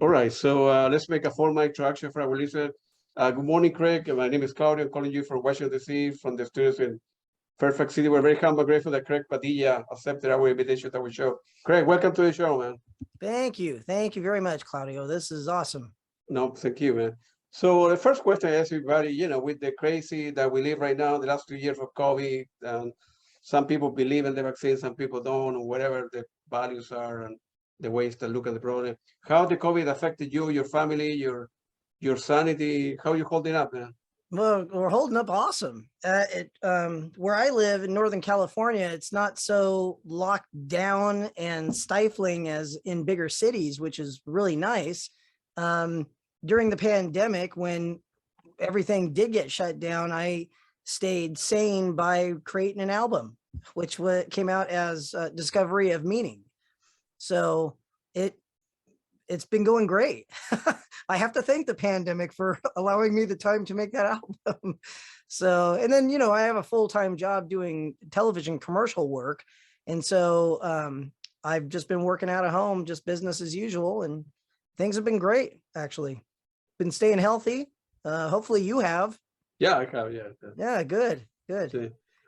All right, so let's make a formal introduction for our listeners. Good morning, Craig. My name is Claudio. I'm calling you from Washington, D.C., from the studios in Fairfax City. We're very humble, grateful that Craig Padilla accepted our invitation to our show. Craig, welcome to the show, man. Thank you. Thank you very much, Claudio. This is awesome. No, thank you, man. So the first question I ask everybody, with the crazy that we live right now, the last 2 years of COVID, some people believe in the vaccine, some people don't, or whatever the values are and the ways to look at the problem. How the COVID affected you, your family, your sanity? How you holding up, man? Well, we're holding up awesome. Where I live in Northern California, it's not so locked down and stifling as in bigger cities, which is really nice. During the pandemic, when everything did get shut down, I stayed sane by creating an album, which came out as Discovery of Meaning. So it's been going great. I have to thank the pandemic for allowing me the time to make that album. So, and then, I have a full-time job doing television commercial work. And so I've just been working out of home, just business as usual. And things have been great, actually. Been staying healthy. Hopefully you have. Yeah, I have, yeah. Yeah, good. Yeah.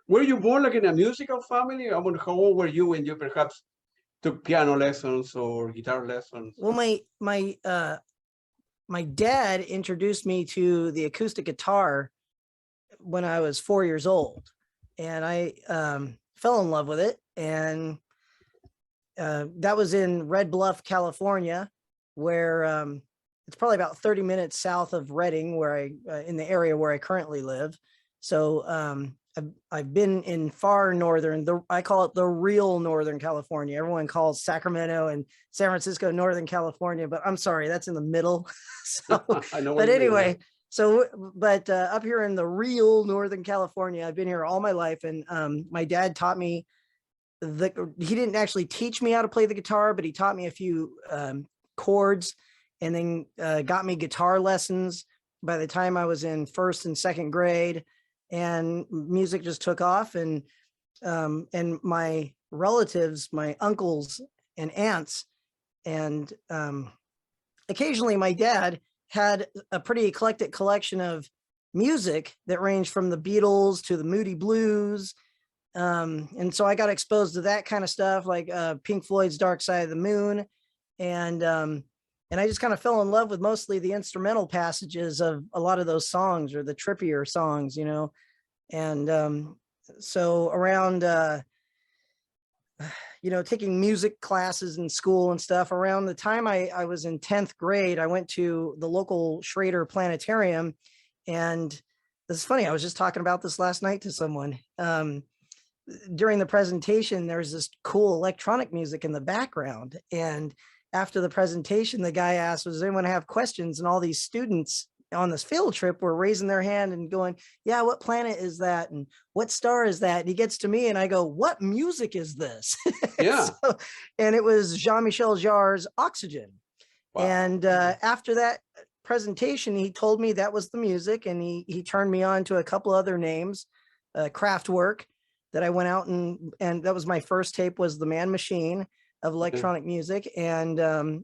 Were you born like in a musical family? I wonder how old were you when you perhaps took piano lessons or guitar lessons? Well, my dad introduced me to the acoustic guitar when I was 4 years old, and I fell in love with it. And that was in Red Bluff, California, where it's probably about 30 minutes south of Redding, where in the area where I currently live. So I've been in far northern, I call it the real Northern California. Everyone calls Sacramento and San Francisco Northern California, but I'm sorry, that's in the middle. So, I know but anyway, but up here in the real Northern California, I've been here all my life. And my dad taught me he didn't actually teach me how to play the guitar, but he taught me a few chords, and then got me guitar lessons by the time I was in first and second grade. And music just took off. And my relatives, my uncles and aunts, and occasionally my dad had a pretty eclectic collection of music that ranged from the Beatles to the Moody Blues. And so I got exposed to that kind of stuff, like Pink Floyd's Dark Side of the Moon. And I just kind of fell in love with mostly the instrumental passages of a lot of those songs, or the trippier songs, And so around, taking music classes in school and stuff, around the time I was in 10th grade, I went to the local Schrader Planetarium. And this is funny, I was just talking about this last night to someone. During the presentation, there's this cool electronic music in the background. And after the presentation, the guy asked, does anyone have questions? And all these students on this field trip were raising their hand and going, yeah, what planet is that? And what star is that? And he gets to me and I go, what music is this? Yeah. And it was Jean-Michel Jarre's Oxygen. Wow. And after that presentation, he told me that was the music. And he turned me on to a couple other names, Kraftwerk, that I went out and that was my first tape, was The Man Machine of electronic music. And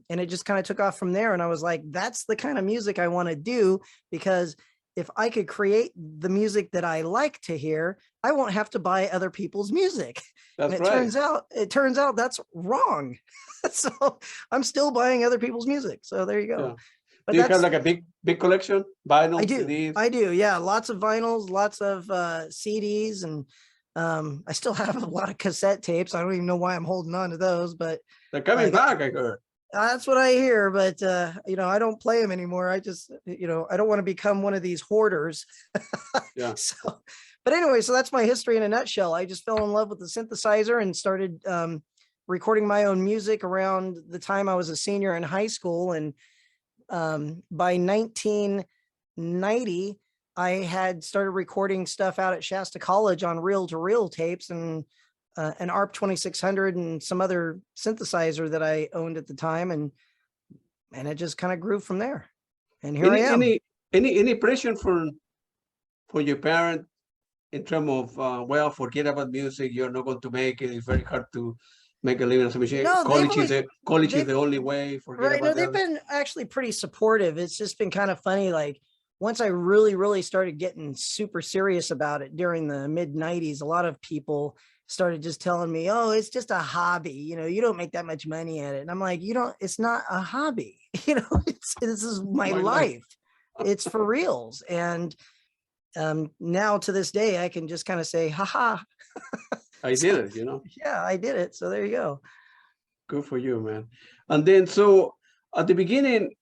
it just kind of took off from there. And I was like, that's the kind of music I want to do, because if I could create the music that I like to hear, I won't have to buy other people's music. That's and right. It turns out that's wrong. So I'm still buying other people's music. So there you go. Yeah. But do you have like a big collection? Vinyl, CDs? I do. Yeah. Lots of vinyls, lots of CDs, and I still have a lot of cassette tapes. I don't even know why I'm holding on to those, but they're coming back, I heard. That's what I hear, but I don't play them anymore. I just, I don't want to become one of these hoarders. Yeah. But anyway, so that's my history in a nutshell. I just fell in love with the synthesizer and started recording my own music around the time I was a senior in high school. And by 1990, I had started recording stuff out at Shasta College on reel-to-reel tapes, and an ARP 2600 and some other synthesizer that I owned at the time, and it just kind of grew from there. And here I am. Any pressure for your parent in terms of forget about music, you're not going to make it, it's very hard to make a living as a musician? No, College is they've the only way. Forget right. No, about they've that. been actually pretty supportive. It's just been kind of funny. Like once I really started getting super serious about it during the mid 90s, a lot of people started just telling me, oh, it's just a hobby. You know, you don't make that much money at it. And I'm like, you don't, it's not a hobby. You know, this is my life. It's for reals. And now to this day, I can just kind of say, haha. I did it, you know. Yeah, I did it. So there you go. Good for you, man. And then, so at the beginning,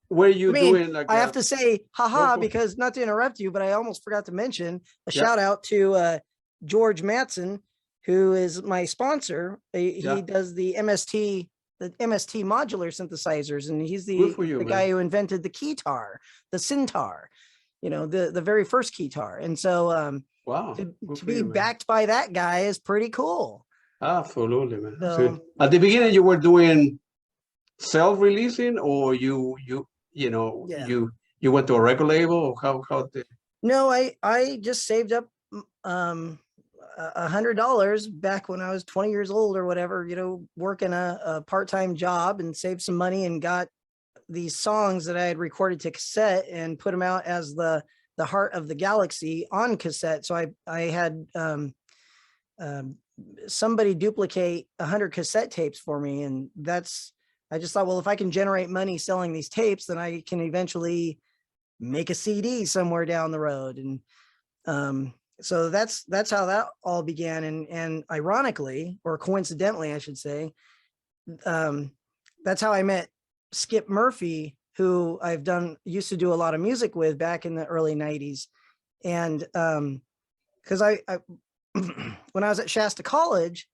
were you I mean, doing like I have to say, haha, local? because not to interrupt you, but I almost forgot to mention a Yeah. shout out to George Matson, who is my sponsor. He Yeah. does the MST modular synthesizers, and he's Good for you, the man. guy who invented the keytar, the syntar, you know, the very first keytar. And so Wow. to be backed by that guy is pretty cool. Absolutely, man. So, at the beginning, you were doing self-releasing, or you know, yeah. you went to a record label, or how did? No, I just saved up $100 back when I was 20 years old or whatever, you know, working a part-time job, and saved some money and got these songs that I had recorded to cassette and put them out as the Heart of the Galaxy on cassette. So I had somebody duplicate 100 cassette tapes for me, and I just thought, well, if I can generate money selling these tapes, then I can eventually make a CD somewhere down the road. And so that's how that all began. And ironically, or coincidentally, I should say, that's how I met Skip Murphy, who used to do a lot of music with back in the early 90s. And because I when I was at Shasta College,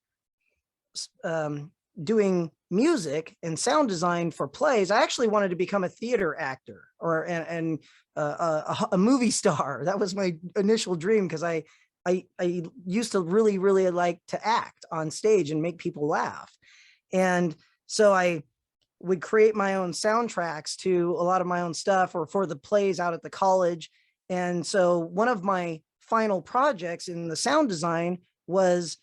doing music and sound design for plays, I actually wanted to become a theater actor or a movie star. That was my initial dream, because I used to really like to act on stage and make people laugh. And so I would create my own soundtracks to a lot of my own stuff, or for the plays out at the college. And so one of my final projects in the sound design was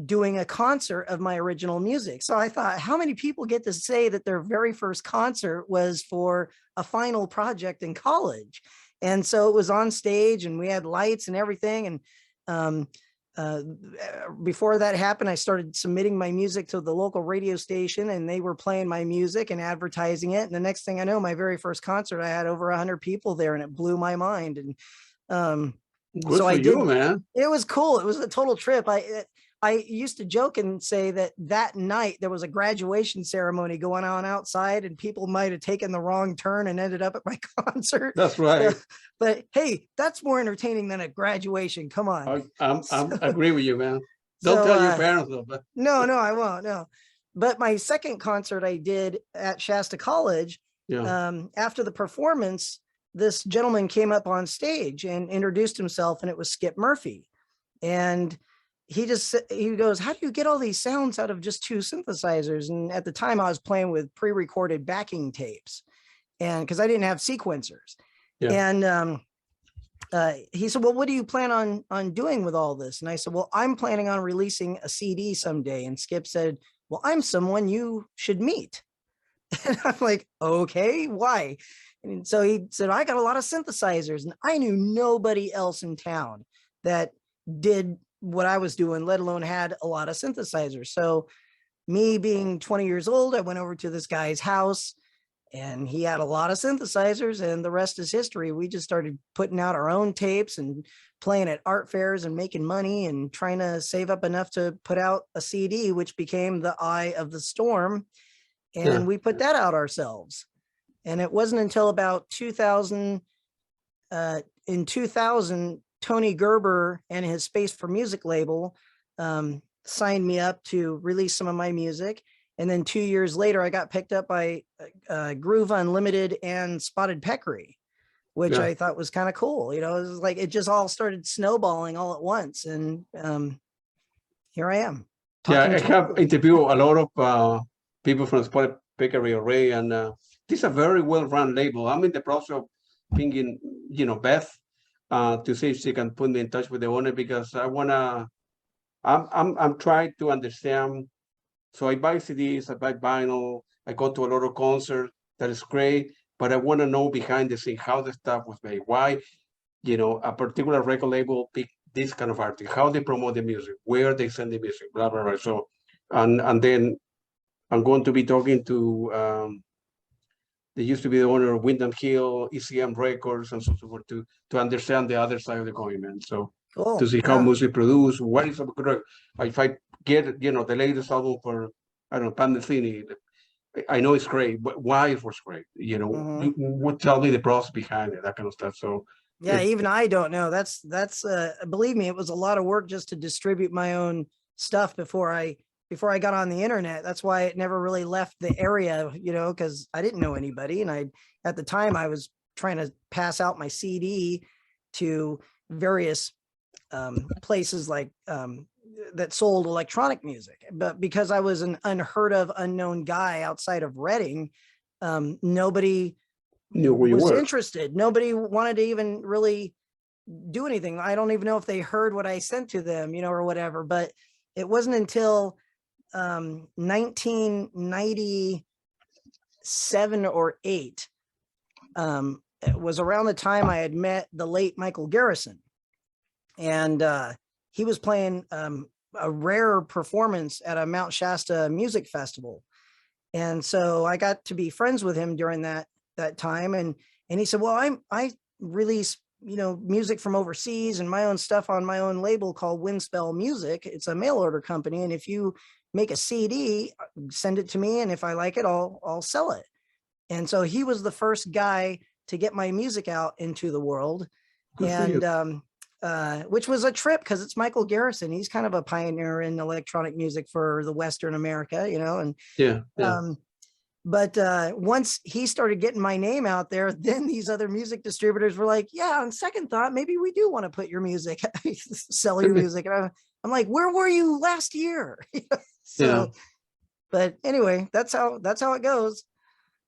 doing a concert of my original music. So I thought, how many people get to say that their very first concert was for a final project in college? And so it was on stage, and we had lights and everything. And before that happened, I started submitting my music to the local radio station, and they were playing my music and advertising it. And the next thing I know, my very first concert, I had over 100 people there, and it blew my mind. And Good so for you, man. It was cool. It was a total trip. I used to joke and say that night there was a graduation ceremony going on outside, and people might have taken the wrong turn and ended up at my concert. That's right. So, but hey, that's more entertaining than a graduation. Come on. I agree with you, man. Don't tell your parents though. But no, I won't. No. But my second concert I did at Shasta College, after the performance, this gentleman came up on stage and introduced himself, and it was Skip Murphy. And he goes, how do you get all these sounds out of just 2 synthesizers? And at the time I was playing with pre-recorded backing tapes, and because I didn't have sequencers. Yeah. And he said, well, what do you plan on doing with all this? And I said, well, I'm planning on releasing a CD someday. And Skip said, well, I'm someone you should meet. And I'm like, okay, why? And so he said, I got a lot of synthesizers, and I knew nobody else in town that did what I was doing, let alone had a lot of synthesizers. So me being 20 years old, I went over to this guy's house, and he had a lot of synthesizers, and the rest is history. We just started putting out our own tapes and playing at art fairs and making money and trying to save up enough to put out a CD, which became The Eye of the Storm. And we put that out ourselves. And it wasn't until about 2000, in 2000, Tony Gerber and his Space for Music label signed me up to release some of my music. And then 2 years later, I got picked up by Groove Unlimited and Spotted Peccary, which I thought was kind of cool. You know, it was like, it just all started snowballing all at once. And here I am. I have interviewed a lot of people from Spotted Peccary already, and this is a very well-run label. I'm in the process of pinging, Beth, to see if she can put me in touch with the owner, because I wanna. I'm trying to understand So I buy CDs, I buy vinyl, I go to a lot of concerts. That is great, but I want to know behind the scene how the stuff was made. Why, a particular record label pick this kind of artist, how they promote the music, where they send the music, blah blah blah. So, and then I'm going to be talking to they used to be the owner of Windham Hill, ECM Records, and so forth to understand the other side of the coin, man. So to Cool. see how music produced, what is a good, if I get the latest album for I don't know Pandecini, I know it's great, but why it was great, Mhm. what tell me the process behind it, that kind of stuff. So Yeah, even I don't know. That's believe me, it was a lot of work just to distribute my own stuff before I got on the internet. That's why it never really left the area, because I didn't know anybody. And at the time I was trying to pass out my CD to various places like that sold electronic music. But because I was an unheard of unknown guy outside of Reading, nobody where you was were. interested. Nobody wanted to even really do anything. I don't even know if they heard what I sent to them, or whatever. But it wasn't until 1997 or 8. It was around the time I had met the late Michael Garrison, and he was playing a rare performance at a Mount Shasta music festival. And so I got to be friends with him during that time. And he said, well, I release, music from overseas and my own stuff on my own label called Windspell Music. It's a mail order company. And if you make a CD, send it to me. And if I like it, I'll sell it. And so he was the first guy to get my music out into the world. And which was a trip because it's Michael Garrison. He's kind of a pioneer in electronic music for the Western America, and but once he started getting my name out there, then these other music distributors were like, yeah, on second thought, maybe we do want to put your music, sell your music. And I'm like, where were you last year? So, but anyway, that's how it goes.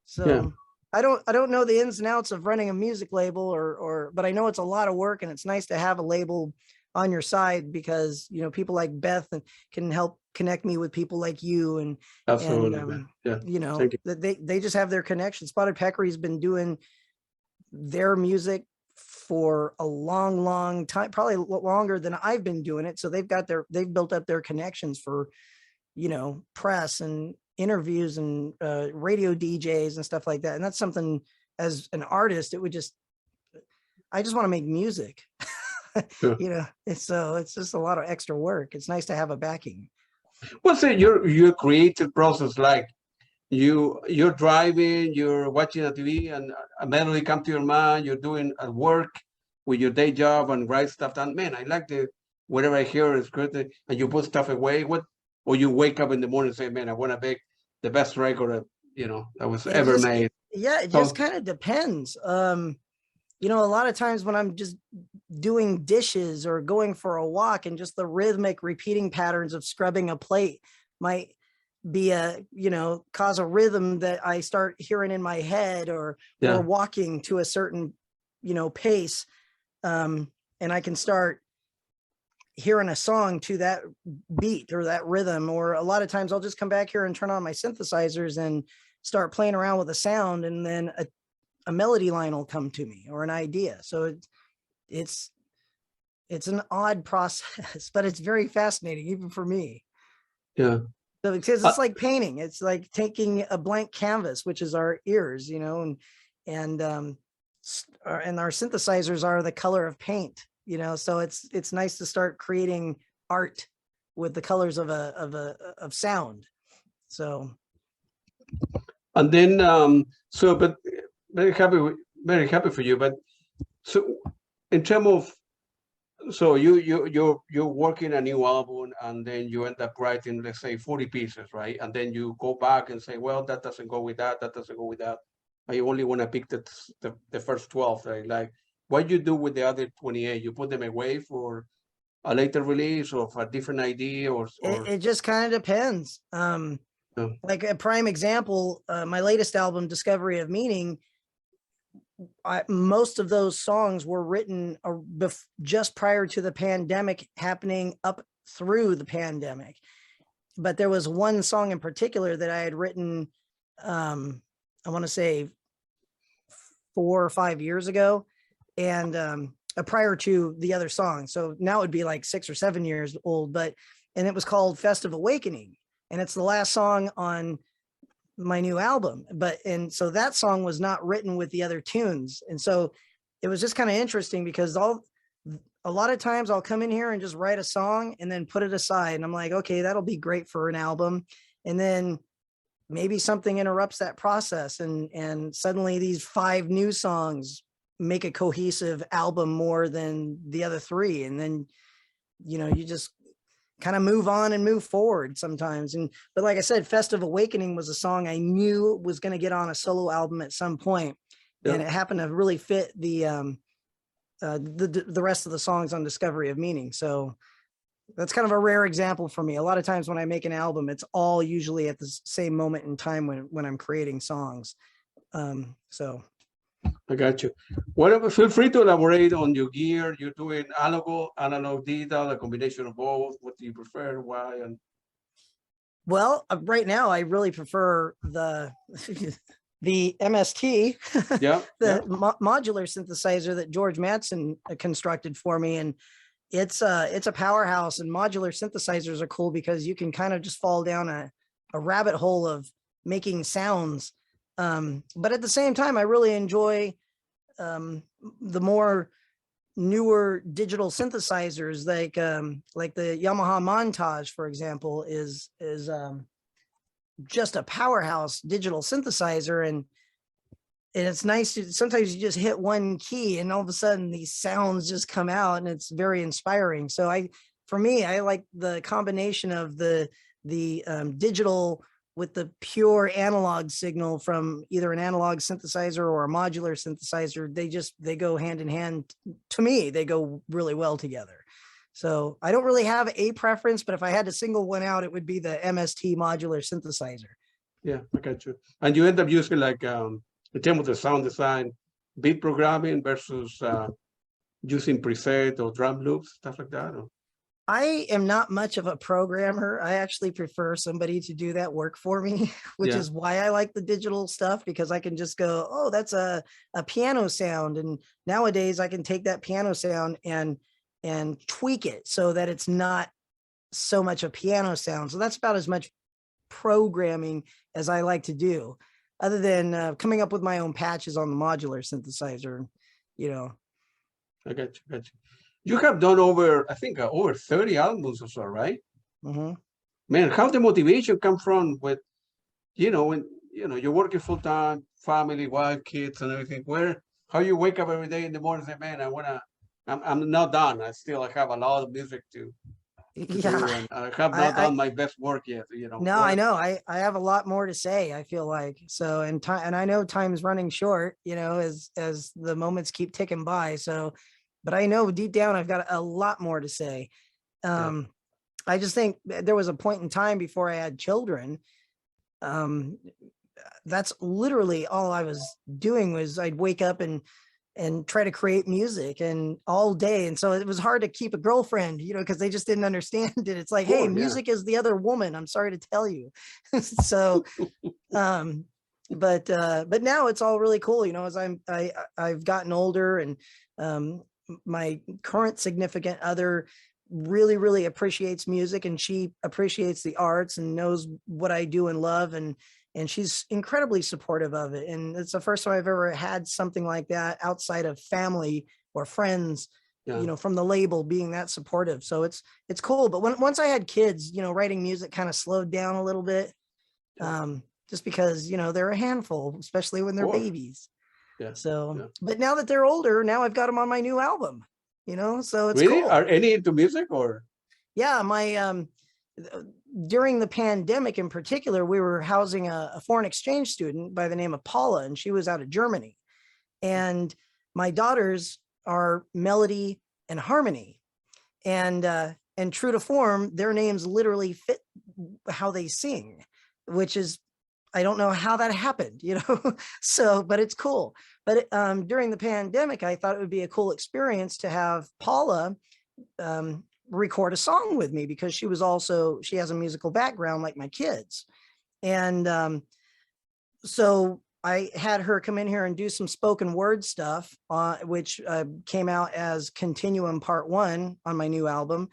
So I don't know the ins and outs of running a music label but I know it's a lot of work, and it's nice to have a label on your side because, people like Beth can help connect me with people like you and absolutely. They just have their connection. Spotted Peccary's been doing their music for a long time, probably longer than I've been doing it. So they've built up their connections for, press and interviews and radio DJs and stuff like that. And that's something, as an artist, I just want to make music. It's just a lot of extra work. It's nice to have a backing. What's your creative process like? You're driving, you're watching a TV, and a melody come to your mind. You're doing a work with your day job and write stuff down. Man, I like whatever I hear is good, and you put stuff away. Or you wake up in the morning and say, man, I want to make the best record that was ever made. It just kind of depends. A lot of times when I'm just doing dishes or going for a walk, and just the rhythmic repeating patterns of scrubbing a plate might be cause a rhythm that I start hearing in my head, or walking to a certain, pace. And I can start hearing a song to that beat or that rhythm. Or a lot of times I'll just come back here and turn on my synthesizers and start playing around with a sound, and then a melody line will come to me, or an idea. So it's an odd process, but it's very fascinating, even for me. Yeah. So because it's like painting. It's like taking a blank canvas, which is our ears, and our synthesizers are the color of paint, so it's nice to start creating art with the colors of sound. So. And then, but very happy for you. But so in terms of, so you're working a new album, and then you end up writing, let's say, 40 pieces, right? And then you go back and say, well, that doesn't go with that doesn't go with that. You only want to pick the first 12, right? Like, what you do with the other 28? You put them away for a later release, or for a different idea, or it just kind of depends. Like a prime example, my latest album, Discovery of Meaning, most of those songs were written just prior to the pandemic happening, up through the pandemic. but there was one song in particular that I had written, I want to say 4 or 5 years ago, and prior to the other song. So now it would be like 6 or 7 years old, and it was called Festive Awakening. And it's the last song on my new album. And so that song was not written with the other tunes. And so it was just kind of interesting because a lot of times I'll come in here and just write a song and then put it aside. And I'm like, okay, that'll be great for an album. And then maybe something interrupts that process. And suddenly these 5 new songs make a cohesive album more than the other 3. And then, you just kind of move on and move forward sometimes. But like I said, Festive Awakening was a song I knew was going to get on a solo album at some point. Yeah. And it happened to really fit the rest of the songs on Discovery of Meaning. So that's kind of a rare example for me. A lot of times when I make an album, it's all usually at the same moment in time when I'm creating songs. So I got you. Whatever, feel free to elaborate on your gear. You're doing analog, digital, a combination of both. What do you prefer? Why? And well, right now I really prefer the MST, modular synthesizer that George Mattson constructed for me, and it's a powerhouse. And modular synthesizers are cool because you can kind of just fall down a rabbit hole of making sounds. But at the same time, I really enjoy the more newer digital synthesizers, like the Yamaha Montage, for example, is just a powerhouse digital synthesizer. And it's nice to sometimes you just hit one key and all of a sudden these sounds just come out, and it's very inspiring. So for me, I like the combination of the digital with the pure analog signal from either an analog synthesizer or a modular synthesizer. They go hand in hand. To me, they go really well together. So I don't really have a preference, but if I had to single one out, it would be the MST modular synthesizer. Yeah, I got you. And you end up using like, in terms of the sound design, beat programming versus using preset or drum loops, stuff like that? Or? I am not much of a programmer. I actually prefer somebody to do that work for me, which is why I like the digital stuff, because I can just go, oh, that's a piano sound. And nowadays I can take that piano sound and tweak it so that it's not so much a piano sound. So that's about as much programming as I like to do, other than coming up with my own patches on the modular synthesizer, I got you. You have done over 30 albums or so, right? Mm-hmm. Man, how the motivation come from with, when, you're working full time, family, wife, kids and everything, how you wake up every day in the morning and say, man, I'm not done. I have a lot of music to do, and I have not done my best work yet. No, I know. I have a lot more to say, I feel like. So, and I know time's running short, as the moments keep ticking by. So, but I know deep down I've got a lot more to say. I just think there was a point in time before I had children. That's literally all I was doing was I'd wake up and try to create music and all day. And so it was hard to keep a girlfriend, because they just didn't understand it. It's like, hey, music is the other woman. I'm sorry to tell you. So, but now it's all really cool, as I've gotten older, and my current significant other really, really appreciates music, and she appreciates the arts and knows what I do and love. And she's incredibly supportive of it. And it's the first time I've ever had something like that outside of family or friends, from the label being that supportive. So it's cool. But once I had kids, writing music kind of slowed down a little bit, just because, they're a handful, especially when they're babies. Yeah. So, but now that they're older, now I've got them on my new album, so it's really cool. Are any into music or? Yeah. My, during the pandemic in particular, we were housing a foreign exchange student by the name of Paula, and she was out of Germany. And my daughters are Melody and Harmony, and true to form, their names literally fit how they sing, which is, I don't know how that happened, so, but it's cool. But during the pandemic, I thought it would be a cool experience to have Paula record a song with me because she has a musical background like my kids. And so I had her come in here and do some spoken word stuff, which came out as Continuum Part 1 on my new album.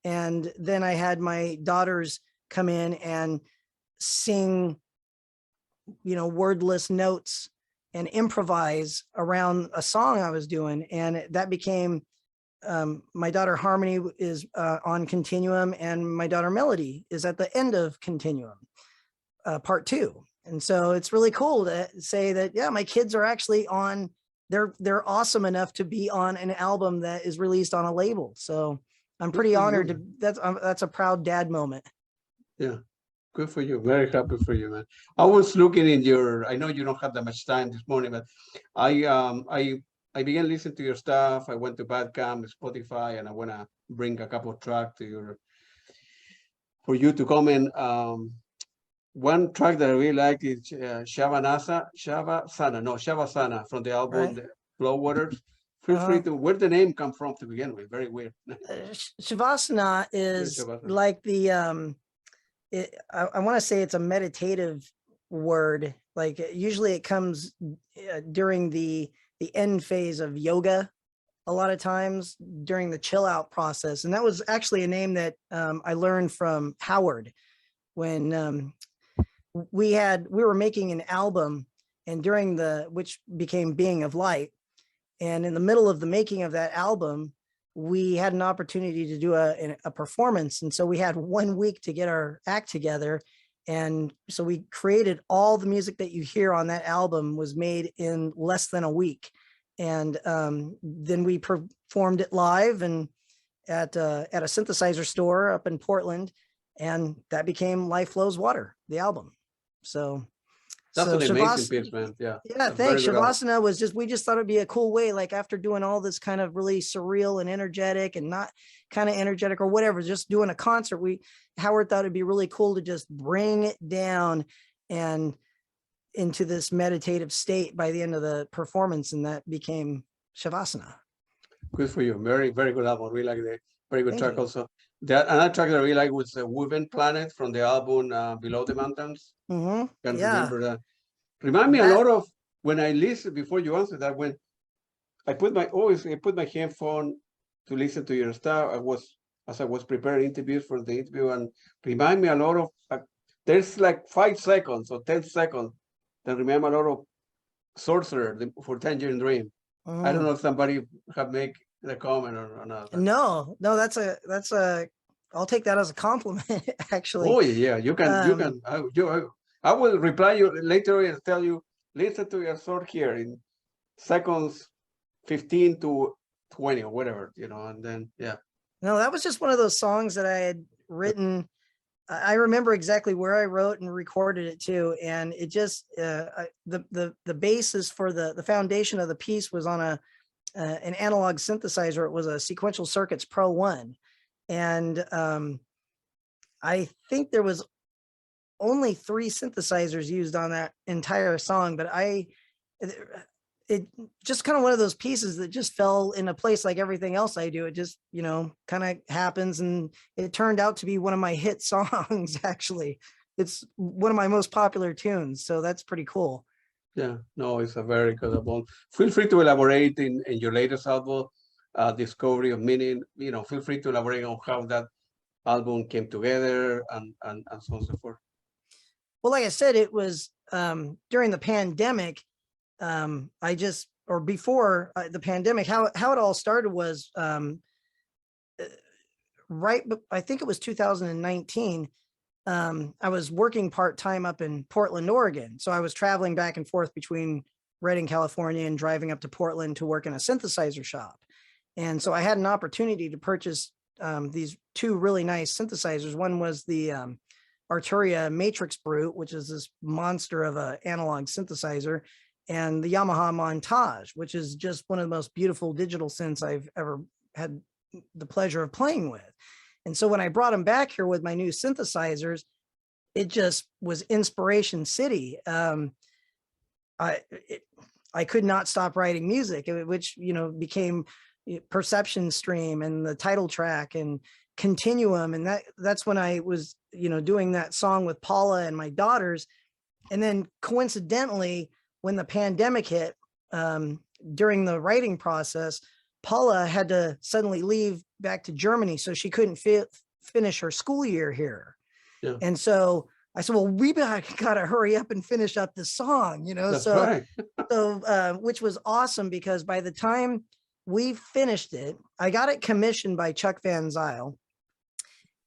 And then I had my daughters come in and sing, wordless notes and improvise around a song I was doing. And that became, my daughter Harmony is on Continuum, and my daughter Melody is at the end of Continuum, Part 2. And so it's really cool to say that, yeah, my kids are actually on, they're awesome enough to be on an album that is released on a label. So I'm pretty honored to, that's a proud dad moment. Yeah. Good for you. Very happy for you, man. I was looking in your, I know you don't have that much time this morning, but I began listening to your stuff. I went to Bandcamp, Spotify, and I want to bring a couple of tracks for you to comment. One track that I really like is Shavasana from the album The Flow Waters. Feel free to, where the name come from to begin with? Very weird. Shavasana is like the, I want to say it's a meditative word. Like usually it comes during the end phase of yoga, a lot of times during the chill out process. And that was actually a name that I learned from Howard when we were making an album, and during which became Being of Light. And in the middle of the making of that album, we had an opportunity to do a performance. And so we had 1 week to get our act together. And so we created all the music that you hear on that album was made in less than a week. And then we performed it live and at a synthesizer store up in Portland. And that became Life Flows Water, the album. So that's an amazing piece, man. Yeah. Yeah, thanks. Shavasana was we just thought it'd be a cool way, like after doing all this kind of really surreal and energetic and not kind of energetic or whatever, just doing a concert, Howard thought it'd be really cool to just bring it down and into this meditative state by the end of the performance. And that became Shavasana. Good for you. Very, very good album. Really like the very good track also. Another track that I really like was Woven Planet from the album Below the Mountains. Can't remember that. Remind me a lot of when I listen, before you answer that, when I put my headphone to listen to your stuff. As I was preparing interviews for the interview, and remind me a lot of there's like 5 seconds or 10 seconds that remember a lot of Sorcerer for Tangerine Dream. I don't know if somebody have make the comment or not. No, I'll take that as a compliment, actually. Oh yeah, you can. I will reply you later and tell you, listen to your song here in seconds 15 to 20 or whatever, and then, yeah. No, that was just one of those songs that I had written. I remember exactly where I wrote and recorded it too. And it just, the basis for the foundation of the piece was on an analog synthesizer. It was a Sequential Circuits Pro 1. And I think there was only 3 synthesizers used on that entire song, but it just kind of one of those pieces that just fell into place like everything else I do. It just, kind of happens, and it turned out to be one of my hit songs. Actually, it's one of my most popular tunes. So that's pretty cool. Yeah, no, it's a very good album. Feel free to elaborate in your latest album, Discovery of Meaning. Feel free to elaborate on how that album came together and so on and so forth. Well, like I said, it was during the pandemic. Before the pandemic, how it all started was I think it was 2019. I was working part-time up in Portland, Oregon. So I was traveling back and forth between Redding, California, and driving up to Portland to work in a synthesizer shop. And so I had an opportunity to purchase these 2 really nice synthesizers. One was the Arturia Matrix Brute, which is this monster of an analog synthesizer, and the Yamaha Montage, which is just one of the most beautiful digital synths I've ever had the pleasure of playing with. And so when I brought them back here with my new synthesizers, it just was inspiration city. I could not stop writing music, which, became Perception Stream and the title track and Continuum. And that's when I was, doing that song with Paula and my daughters. And then coincidentally, when the pandemic hit, during the writing process, Paula had to suddenly leave back to Germany. So she couldn't finish her school year here. Yeah. And so I said, well, we got to hurry up and finish up the song, That's so, right. so which was awesome, because by the time we finished it, I got it commissioned by Chuck Van Zyl.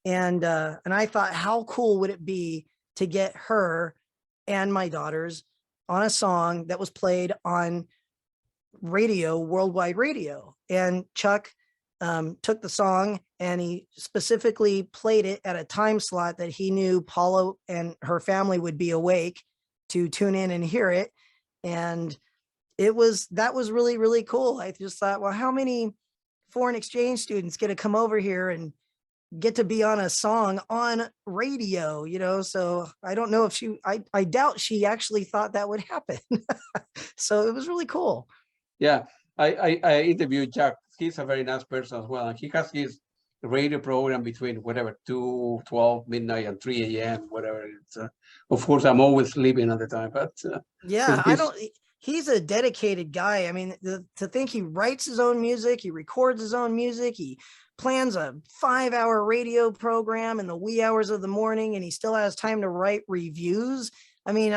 And I thought, how cool would it be to get her and my daughters on a song that was played on radio, worldwide radio. And Chuck took the song and he specifically played it at a time slot that he knew Paula and her family would be awake to tune in and hear it. And that was really, really cool. I just thought, well, how many foreign exchange students get to come over here and get to be on a song on radio, so I don't know if I doubt she actually thought that would happen. So it was really cool. Yeah, I interviewed Jack. He's a very nice person as well. And he has his radio program between whatever, 2, 12, midnight and 3 a.m., whatever. It's, of course, I'm always sleeping at the time, but yeah, he's a dedicated guy. I mean, to think he writes his own music, he records his own music, he plans a 5-hour radio program in the wee hours of the morning, and he still has time to write reviews. I mean,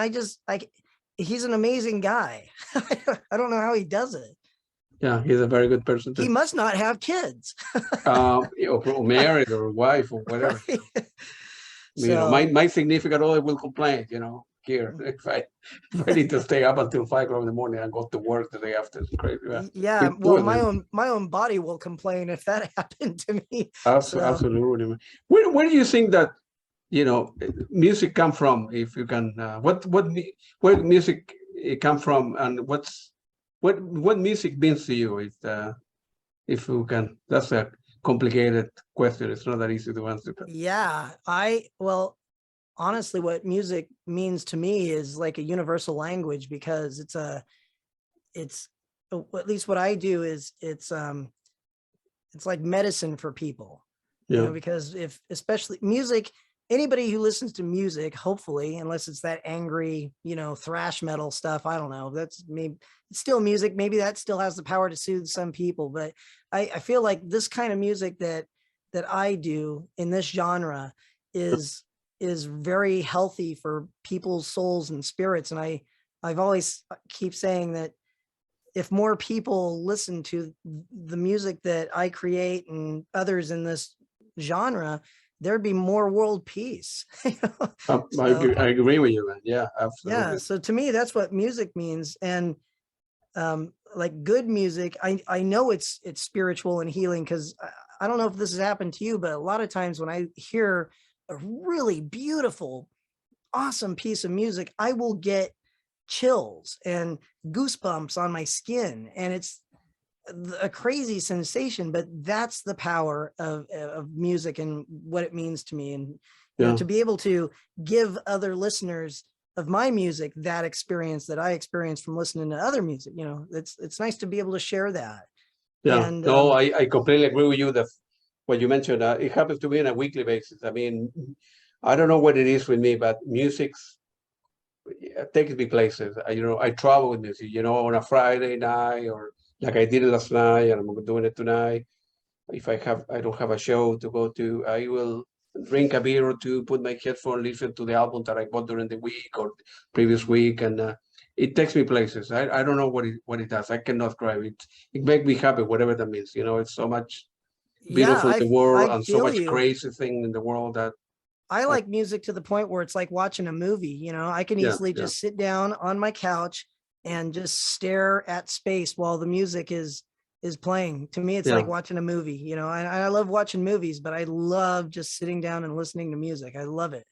he's an amazing guy. I don't know how he does it. Yeah, he's a very good person too. He must not have kids. Or married or wife or whatever. Right. My significant other will complain, here if I need to stay up until 5 o'clock in the morning and go to work the day after. It's crazy. Yeah, well, my own body will complain if that happened to me. Absolutely. Where do you think that music come from? If you can, where music come from, and what music means to you? If you can, that's a complicated question. It's not that easy to answer. Yeah, honestly, what music means to me is like a universal language, because it's at least what I do is it's like medicine for people. Because especially music, anybody who listens to music, hopefully, unless it's that angry, thrash metal stuff, I don't know, that's maybe it's still music. Maybe that still has the power to soothe some people, but I feel like this kind of music that I do in this genre is very healthy for people's souls and spirits. And I've always keep saying that if more people listen to the music that I create and others in this genre, there'd be more world peace. I agree with you, man. Yeah, absolutely. Yeah. So to me, that's what music means. And like good music, I know it's spiritual and healing, because I don't know if this has happened to you, but a lot of times when I hear a really beautiful, awesome piece of music, I will get chills and goosebumps on my skin, and it's a crazy sensation, but that's the power of music and what it means to me. And to be able to give other listeners of my music that experience that I experienced from listening to other music, it's nice to be able to share that. Yeah, and, I completely agree with you that what you mentioned, it happens to me on a weekly basis. I mean, I don't know what it is with me, but music takes me places. I travel with music, on a Friday night, or like I did it last night, and I'm doing it tonight. If I don't have a show to go to, I will drink a beer or two, put my headphone, listen to the album that I bought during the week or previous week, and it takes me places. I don't know what it does. I cannot describe it. It makes me happy, whatever that means. It's so much beautiful in the world, and so much crazy thing in the world that I like music to the point where it's like watching a movie. I can easily just sit down on my couch and just stare at space while the music is playing. To me, it's like watching a movie. I love watching movies, but I love just sitting down and listening to music. I love it.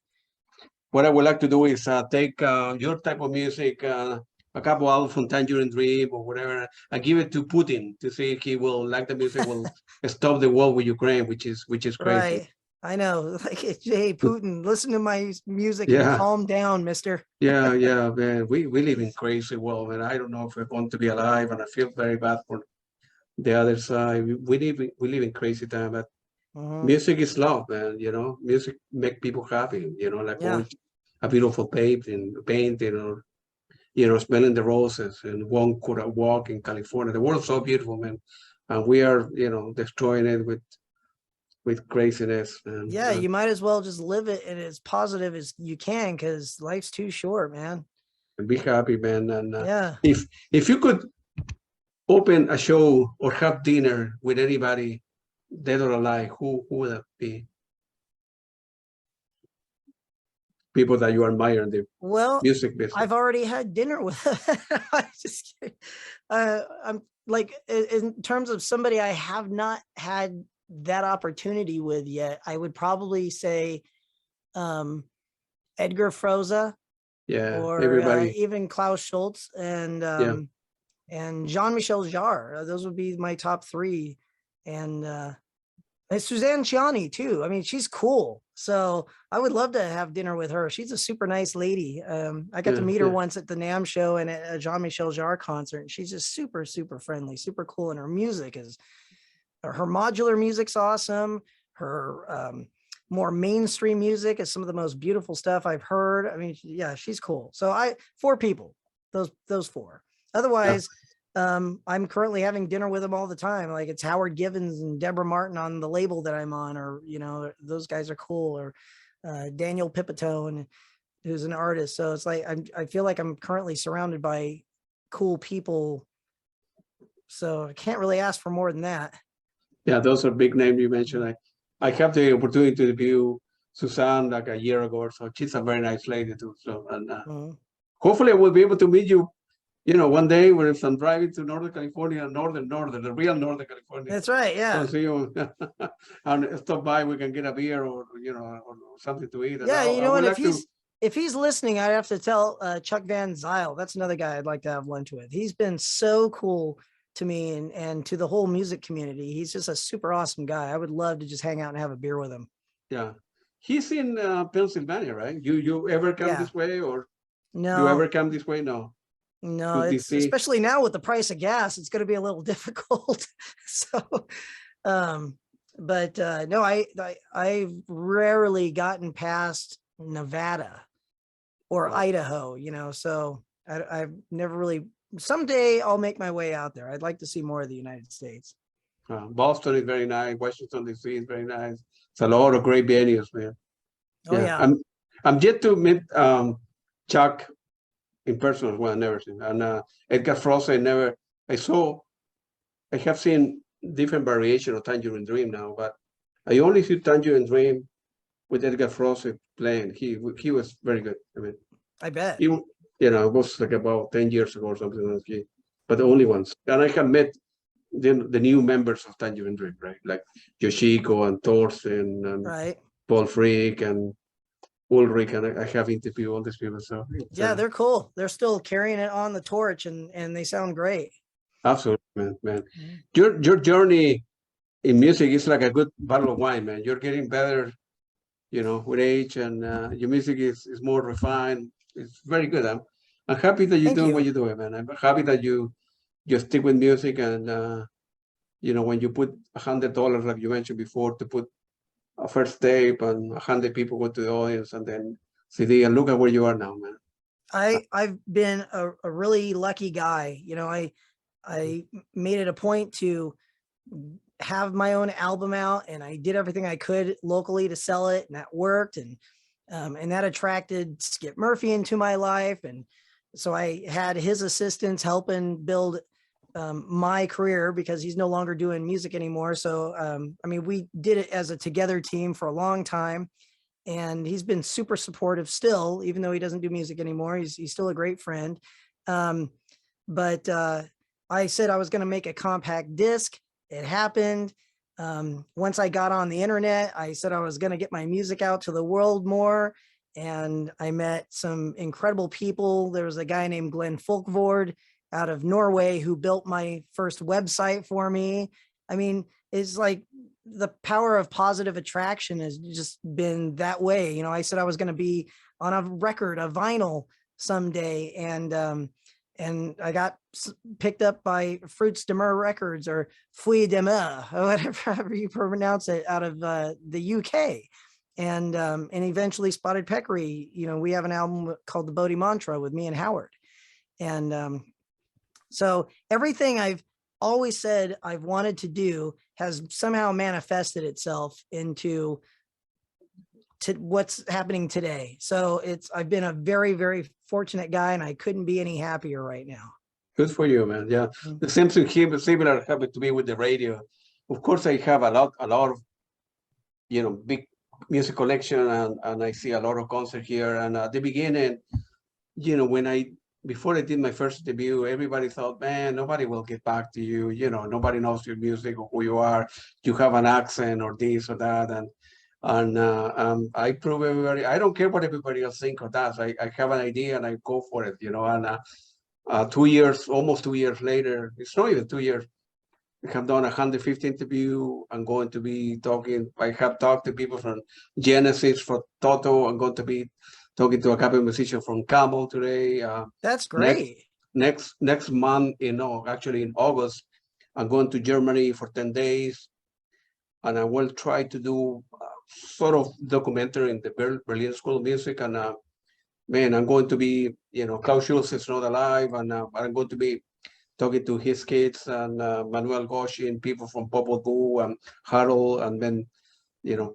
What I would like to do is take your type of music, a couple albums from Tangerine Dream or whatever, and give it to Putin to see if he will like the music, will stop the war with Ukraine, which is crazy. Right. I know. Like, hey, Putin, listen to my music and calm down, mister. Yeah, man. We live in crazy world, and I don't know if we're going to be alive, and I feel very bad the other side. We live in crazy time, but Mhm. music is love, man. You know, music make people happy. You know, like Yeah. going to a beautiful painting, or smelling the roses, and one could walk in California. The world's so beautiful, man, and we are, destroying it with craziness. Yeah, you might as well just live it and as positive as you can, because life's too short, man. And be happy, man. And Yeah. if you could open a show or have dinner with anybody, dead or alive, who would that be? People that you admire in the Well, music business. I've already had dinner with I'm just kidding. I'm like, in terms of somebody I have not had that opportunity with yet, I would probably say um Edgar Froese, Yeah, or everybody. even Klaus Schultz, Yeah, and Jean-Michel Jarre. Those would be my top three. And Suzanne Ciani too. I mean, she's cool. So I would love to have dinner with her. She's a super nice lady. I got to yeah, meet her yeah, once at the NAMM show and at a Jean-Michel Jarre concert. And she's just super, super friendly, super cool. And her music is, her modular music's awesome. Her more mainstream music is some of the most beautiful stuff I've heard. I mean, yeah, she's cool. So four people, those four. yeah. Otherwise, I'm currently having dinner with them all the time. Like, it's Howard Givens and Deborah Martin on the label that I'm on, or, those guys are cool, or Daniel Pipitone, who's an artist. So it's like, I feel like I'm currently surrounded by cool people. So I can't really ask for more than that. Yeah, those are big names you mentioned. I have the opportunity to interview Suzanne like a year ago or so. She's a very nice lady too. So, and Mhm. hopefully I will be able to meet you, one day when if I'm driving to Northern California, the real Northern California. That's right. Yeah. So see you and stop by. We can get a beer or or something to eat. And Yeah. I And would like to. if he's listening, I'd have to tell Chuck Van Zyl. That's another guy I'd like to have lunch with. He's been so cool to me and to the whole music community. He's just a super awesome guy. I would love to just hang out and have a beer with him. Yeah, he's in Pennsylvania, right? You ever come Yeah. this way, or you No, ever come this way? No, no, to it's DC. especially now with the price of gas, it's going to be a little difficult. So, um, but no, I've rarely gotten past Nevada or Wow. Idaho, so I've never really, someday I'll make my way out there. I'd like to see more of the United States. Boston is very nice. Washington D.C. is very nice. It's a lot of great venues, man. Oh Yeah, yeah. I'm yet to meet Chuck in person as well. Never seen, and Edgar Frost. I have seen different variation of Tangerine Dream now, but I only see Tangerine Dream with Edgar Frost playing. He was very good. I mean, I bet. he, it was like about 10 years ago or something like that. But the only ones. And I have met the new members of Tangerine Dream, right? Like Yoshiko and Thorsten and Right. Paul Frick and Ulrich, and I have interviewed all these people. So Yeah, they're cool. They're still carrying it on the torch, and they sound great. absolutely, man. Mhm. Your journey in music is like a good bottle of wine, man. You're getting better, with age, and your music is more refined. It's very good. I'm happy that you're Thank doing what you. you're doing, man. I'm happy that you stick with music, and when you put $100, like you mentioned before, to put a first tape and 100 people go to the audience and then CD, and look at where you are now, man. I've been a really lucky guy. I made it a point to have my own album out, and I did everything I could locally to sell it, and that worked. And that attracted Skip Murphy into my life. And so I had his assistants helping build my career, because he's no longer doing music anymore. So, I mean, we did it as a together team for a long time, and he's been super supportive still, even though he doesn't do music anymore. He's still a great friend. Um, but I said I was going to make a compact disc. It happened. Once I got on the internet, I said I was going to get my music out to the world more. And I met some incredible people. There was a guy named Glenn Folkvord out of Norway who built my first website for me. I mean, it's like the power of positive attraction has just been that way. I said I was going to be on a record, a vinyl someday. and I got picked up by Fruits de Mer Records, or Fruits de Mer, or whatever however you pronounce it, out of the UK. And eventually Spotted Peccary, we have an album called The Bodhi Mantra with me and Howard. And so everything I've always said I've wanted to do has somehow manifested itself into what's happening today. So I've been a very, very fortunate guy, and I couldn't be any happier right now. Good for you, man. Yeah. The same thing here, similar happened to me with the radio. Of course, I have a lot of, big music collection, and I see a lot of concert here. And at the beginning, before I did my first debut, everybody thought, man, nobody will get back to you. Nobody knows your music or who you are. You have an accent or this or that. And I prove everybody, I don't care what everybody else thinks or does. I have an idea and I go for it, and 2 years, almost 2 years later, it's not even 2 years, I have done 150 interviews. I'm going to be talking, I have talked to people from Genesis, from Toto. I'm going to be talking to a couple of musicians from Camel today. That's great. Next month, actually in August, I'm going to Germany for 10 days. And I will try to do sort of documentary in the Berlin School of Music. And I'm going to be, Klaus Schulze is not alive, and I'm going to be talking to his kids and Manuel Goshin, people from Popol Vuh and Harold, and then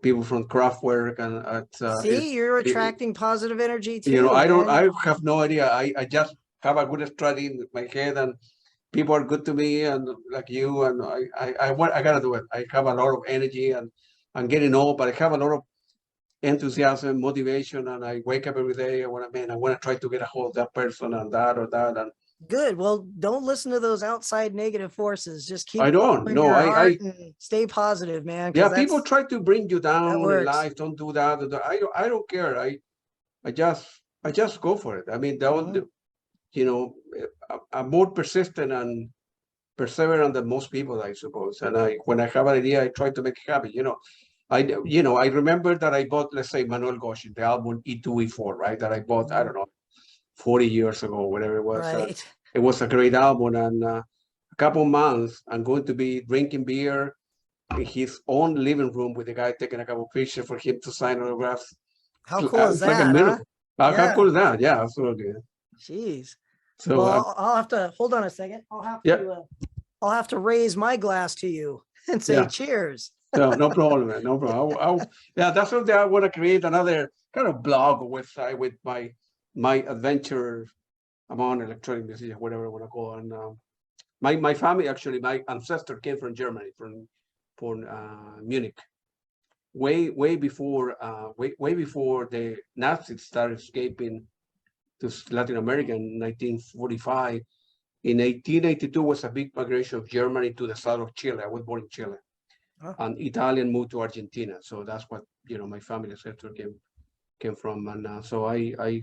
people from Kraftwerk. And see, you're attracting positive energy too. I have no idea. I just have a good strategy in my head, and people are good to me, and like you, and I gotta do it. I have a lot of energy, and I'm getting old, but I have a lot of enthusiasm, motivation, and I wake up every day. I want to try to get a hold of that person and that or that. And good. Well, don't listen to those outside negative forces. Just keep. I don't. No, I stay positive, man. Yeah, people try to bring you down in life. Don't do that. I don't care. I just go for it. I mean, I'm more persistent and perseverant than most people, I suppose. And when I have an idea, I try to make it happen. I remember that I bought, let's say, Manuel Goshin, the album E2, E4, right? That I bought, I don't know, 40 years ago, whatever it was. Right. It was a great album. And a couple months, I'm going to be drinking beer in his own living room with the guy taking a couple pictures for him to sign autographs. How cool is that? Like a miracle. How cool is that? Yeah, absolutely. Jeez. So I'll have to hold on a second. I'll have to raise my glass to you and say cheers. No problem, man. No problem. That's something I want to create, another kind of blog or website with my adventure among electronic musicians, whatever I want to call it. And my family, actually, my ancestor came from Germany, from Munich, way before the Nazis started escaping to Latin America in 1945. In 1882 was a big migration of Germany to the south of Chile. I was born in Chile. And Italian moved to Argentina. So that's what, my family ancestor came from. And so I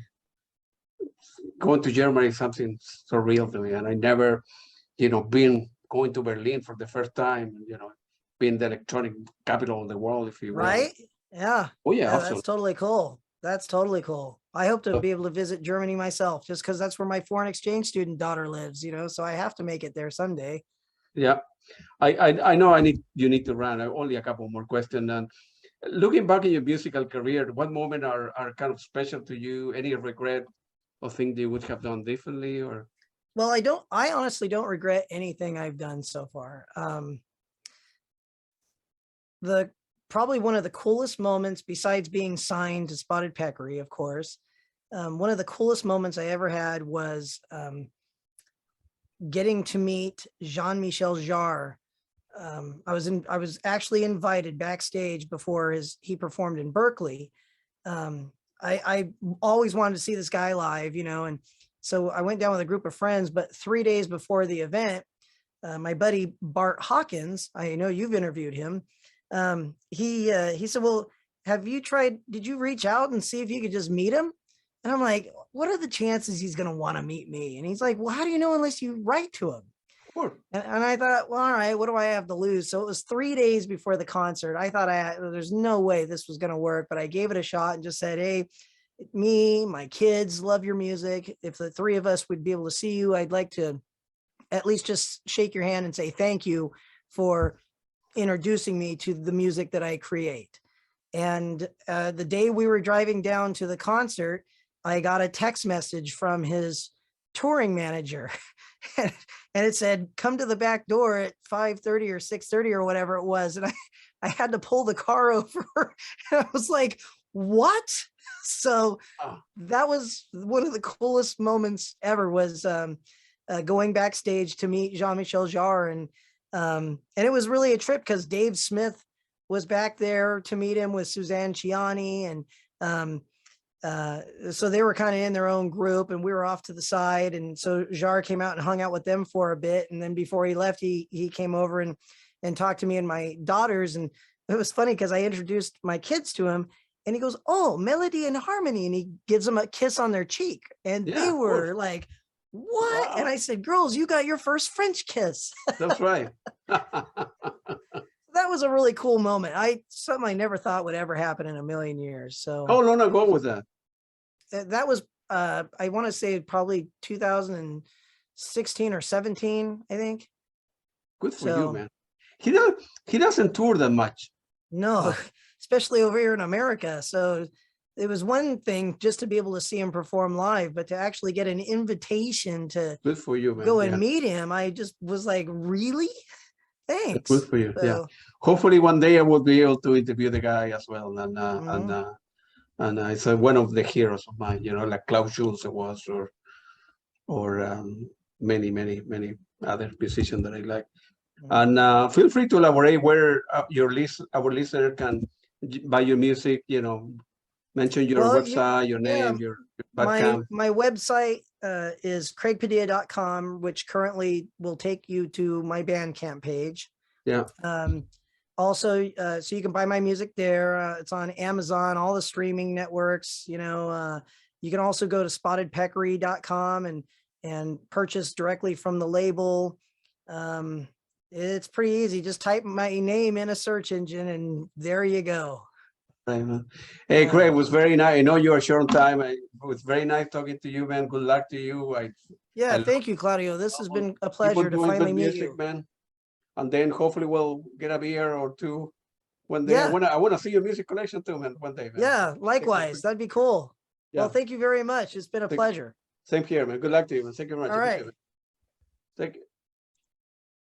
going to Germany is something surreal to me. And I never, been going to Berlin for the first time, being the electronic capital of the world, if you will. Right? Yeah. Oh, yeah. That's totally cool. That's totally cool. I hope to be able to visit Germany myself, just because that's where my foreign exchange student daughter lives, so I have to make it there someday. Yeah. I know you need to run. Only a couple more questions. And looking back in your musical career, what moments are kind of special to you? Any regret or things you would have done differently? Or well, I honestly don't regret anything I've done so far. Probably one of the coolest moments, besides being signed to Spotted Peccary, of course, one of the coolest moments I ever had was getting to meet Jean-Michel Jarre. I was actually invited backstage before he performed in Berkeley. I always wanted to see this guy live, and so I went down with a group of friends, but 3 days before the event, my buddy Bart Hawkins, I know you've interviewed him. He said, well, did you reach out and see if you could just meet him? And I'm like, what are the chances he's going to want to meet me? And he's like, well, how do you know unless you write to him? Sure. And I thought, well, all right, what do I have to lose? So it was 3 days before the concert. I thought there's no way this was going to work, but I gave it a shot and just said, hey, me, my kids love your music. If the three of us would be able to see you, I'd like to at least just shake your hand and say thank you for introducing me to the music that I create. And the day we were driving down to the concert, I got a text message from his touring manager and it said, come to the back door at 5:30 or 6:30 or whatever it was. And I had to pull the car over. And I was like, what? So that was one of the coolest moments ever, was going backstage to meet Jean-Michel Jarre. And it was really a trip because Dave Smith was back there to meet him with Suzanne Ciani. And so they were kind of in their own group and we were off to the side. And so Jarre came out and hung out with them for a bit. And then before he left, he came over and talked to me and my daughters. And it was funny because I introduced my kids to him and he goes, oh, Melody and Harmony. And he gives them a kiss on their cheek. And they were like, what? Wow. And I said, girls, you got your first French kiss. That's right. That was a really cool moment. Something I never thought would ever happen in a million years. So how long ago was that? That was, I want to say probably 2016 or 17, I think. Good for you, man. He doesn't tour that much. No, especially over here in America. So it was one thing just to be able to see him perform live, but to actually get an invitation to good for you, man. Go and meet him, I just was like, really? Thanks. Good for you. So, yeah. Hopefully one day I will be able to interview the guy as well. And it's one of the heroes of mine, you know, like Klaus Schulze was, or many other musicians that I like. And feel free to elaborate where our listener can buy your music, you know, mention your website, your name, your Bandcamp. My website is craigpadilla.com, which currently will take you to my Bandcamp page. Yeah. Also, so you can buy my music there. It's on Amazon, all the streaming networks. You know, you can also go to spottedpeccary.com and purchase directly from the label. It's pretty easy. Just type my name in a search engine and there you go. Right, man. Hey, Craig, it was very nice. I know you are short on time. It was very nice talking to you, man. Good luck to you. Thank you, Claudio. This has been a pleasure to finally meet you, man. And then hopefully we'll get a beer or two one day. I want to see your music collection too, man. One day, man. Yeah, likewise. That'd be cool. Yeah. Well, thank you very much. It's been a pleasure. Same here, man. Good luck to you, man. Thank you very much. All right. Thank you.